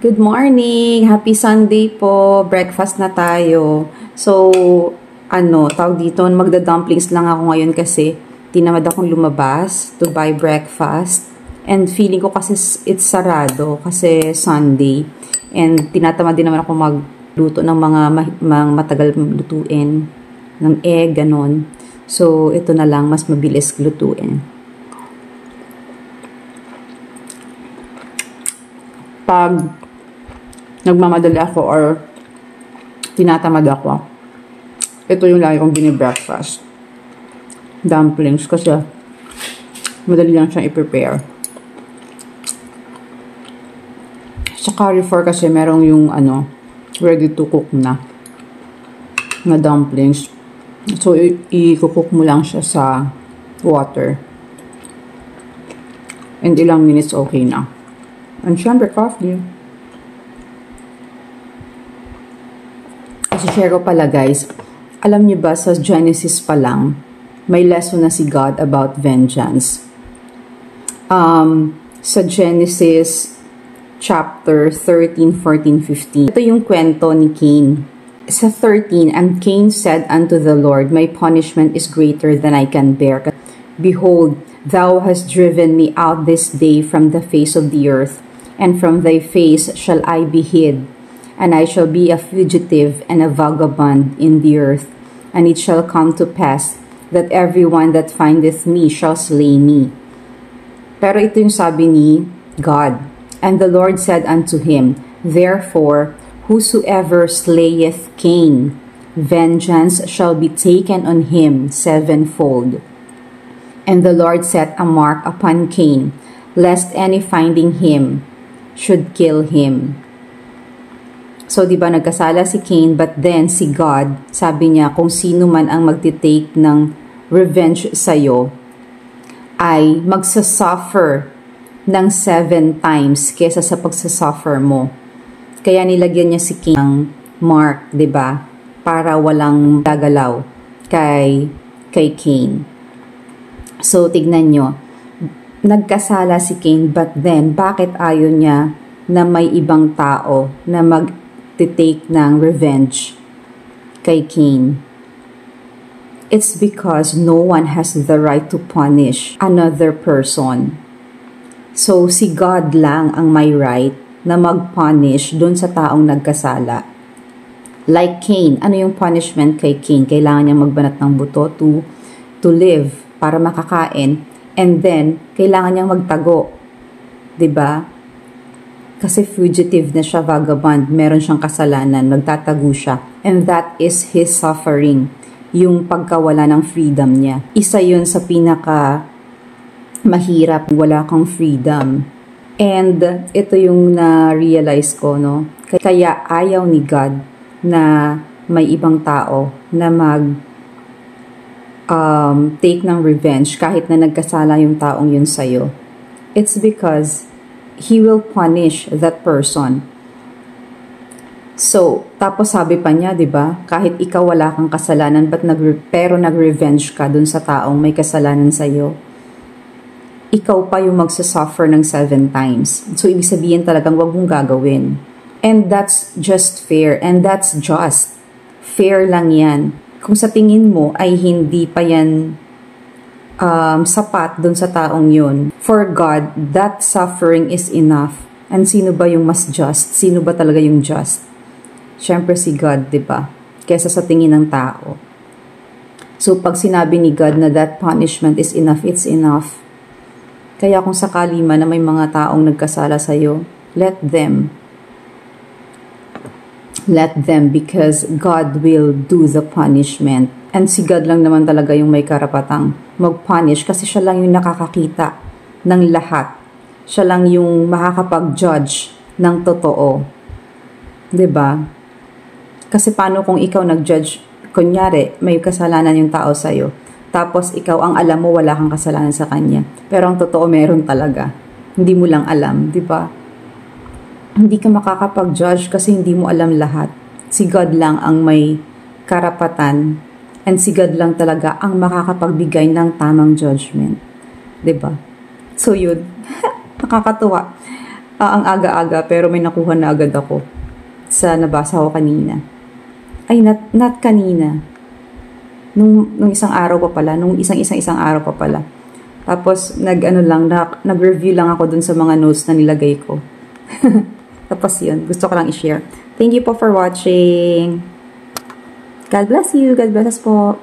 Good morning! Happy Sunday po! Breakfast na tayo. So, tawag dito, magda-dumplings lang ako ngayon kasi tinamad akong lumabas to buy breakfast. And feeling ko kasi it's sarado kasi Sunday. And tinatamad din naman ako magluto ng mga matagal lutuin. Ng egg, ganon. So, ito na lang, mas mabilis lutuin. Pag nagmamadali ako or tinatamad ako, ito yung lagi kong gini-breakfast. Dumplings kasi madali lang siyang i-prepare. Sa Carrefour kasi merong yung ready to cook na dumplings. So, i-cook mo lang siya sa water. And ilang minutes okay na. And syempre coffee. Share ko pala guys, alam niyo ba sa Genesis pa lang, may lesson na si God about vengeance. Sa Genesis chapter 13, 14, 15, ito yung kwento ni Cain. Sa 13, and Cain said unto the Lord, my punishment is greater than I can bear. Behold, thou hast driven me out this day from the face of the earth, and from thy face shall I be hid. And I shall be a fugitive and a vagabond in the earth. And it shall come to pass that everyone that findeth me shall slay me. Pero ito yung sabi ni God. And the Lord said unto him, therefore, whosoever slayeth Cain, vengeance shall be taken on him sevenfold. And the Lord set a mark upon Cain, lest any finding him should kill him. So, di ba, nagkasala si Cain, but then si God, sabi niya, kung sino man ang magtitake ng revenge sa'yo, ay magsasuffer ng 7 times kesa sa pagsasuffer mo. Kaya nilagyan niya si Cain ng mark, di ba, para walang gagalaw kay Cain. So, tignan nyo, nagkasala si Cain, but then, bakit ayaw niya na may ibang tao na take ng revenge kay Cain? It's because no one has the right to punish another person. So, si God lang ang may right na mag-punish dun sa taong nagkasala. Like Cain, ano yung punishment kay Cain? Kailangan niya magbanat ng buto to live, para makakain, and then, kailangan niyang magtago. 'Di ba? Kasi fugitive na siya, vagabond, meron siyang kasalanan, magtatago siya. And that is his suffering, yung pagkawala ng freedom niya. Isa yun sa pinaka mahirap, wala kang freedom. And ito yung na-realize ko, no? Kaya ayaw ni God na may ibang tao na take ng revenge kahit na nagkasala yung taong yun sa'yo. It's because He will punish that person. So, tapos sabi pa niya, 'di ba? Kahit ikaw wala kang kasalanan, pero nag-revenge ka dun sa taong may kasalanan sa iyo. Ikaw pa yung magsasuffer ng 7 times. So, ibig sabihin talagang wag mong gagawin. And that's just fair. And that's just. Fair lang yan. Kung sa tingin mo ay hindi pa yan sapat dun sa taong yun. For God, that suffering is enough. And sino ba yung mas just? Sino ba talaga yung just? Siyempre si God, di ba? Kesa sa tingin ng tao. So, pag sinabi ni God na that punishment is enough, it's enough. Kaya kung sakali man na may mga taong nagkasala sa'yo, let them. Let them, because God will do the punishment. And si God lang naman talaga yung may karapatang mag-punish kasi siya lang yung nakakakita ng lahat. Siya lang yung makakapag-judge ng totoo. 'Di ba? Kasi paano kung ikaw nag-judge, kunyari, may kasalanan yung tao sa'yo, tapos ikaw ang alam mo wala kang kasalanan sa kanya. Pero ang totoo meron talaga. Hindi mo lang alam, 'di ba? Hindi ka makakapag-judge kasi hindi mo alam lahat. Si God lang ang may karapatan. And si God lang talaga ang makakapagbigay ng tamang judgment. 'Di ba? So yun, nakakatuwa. Ang aga-aga, pero may nakuha na agad ako sa nabasa ko kanina. Ay, not kanina. Nung isang araw pa pala. Nung isang araw pa pala. Tapos, nag-review lang ako dun sa mga notes na nilagay ko. Tapos yun, gusto ko lang i-share. Thank you po for watching. God bless you. God bless us po.